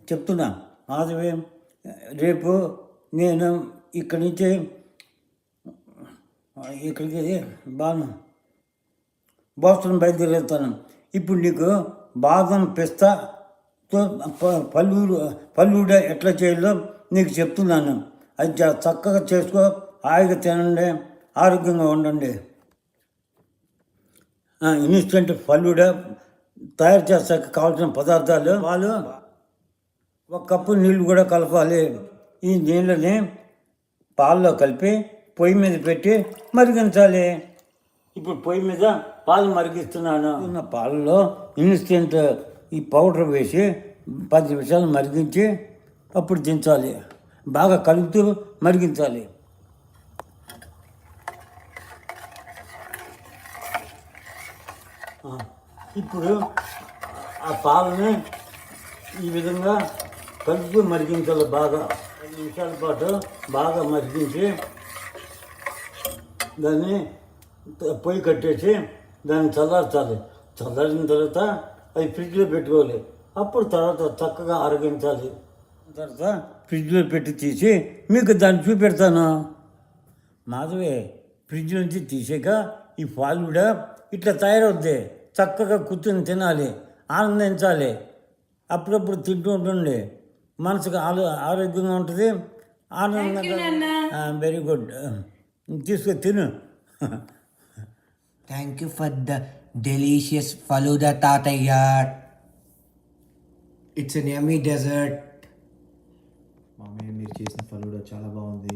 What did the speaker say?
చెప్తున్నా మాధవి, రేపు నేను ఇక్కడి నుంచి ఇక్కడికి బోస్టన్ బయలుదేరుతాను. ఇప్పుడు నీకు బాదం పిస్తాతో పల్లూడ ఎట్లా చేయాలో నీకు చెప్తున్నాను. అది చక్కగా చేసుకో, హాయిగా తినండి, ఆరోగ్యంగా ఉండండి. ఇన్స్టెంట్ ఫలూడ తయారు చేస్తాక కావాల్సిన పదార్థాలు: పాలు, 1 కప్పు నీళ్ళు కూడా కలపాలి. ఈ నీళ్ళని పాలలో కలిపి పొయ్యి మీద పెట్టి మరిగించాలి. ఇప్పుడు పొయ్యి మీద పాలు మరిగిస్తున్నాను. పాలలో ఇన్స్టెంట్ ఈ పౌడర్ వేసి 10 నిమిషాలు మరిగించి అప్పుడు దించాలి. బాగా కలుపుతూ మరిగించాలి. ఇప్పుడు ఆ పాలని ఈ విధంగా కలుపు మరిగించాలి. బాగా 5 నిమిషాల పాటు బాగా మరిగించి దాన్ని పొయ్యి కట్టేసి దాన్ని చల్లార్చాలి. చల్లారిన తర్వాత అది ఫ్రిడ్జ్లో పెట్టుకోవాలి. అప్పుడు తర్వాత చక్కగా ఆరగించాలి. తర్వాత ఫ్రిడ్జ్లో పెట్టి తీసి మీకు దాన్ని చూపెడతాను. మాధవి, ఫ్రిడ్జ్ నుంచి తీసాక ఈ ఫాలుడ ఇట్లా తయారవుద్ది. చక్కగా కూర్చొని తినాలి, ఆనందించాలి. అప్పుడప్పుడు తింటూ ఉంటుండే మనసుకు ఆరోగ్యంగా ఉంటుంది, ఆనందంగా. వెరీ గుడ్, తీసుకొని తిను. Thank you for the delicious falooda తాతయ్య. It's an yummy dessert. Mummy, మీరు చేసిన ఫలూడా చాలా బాగుంది.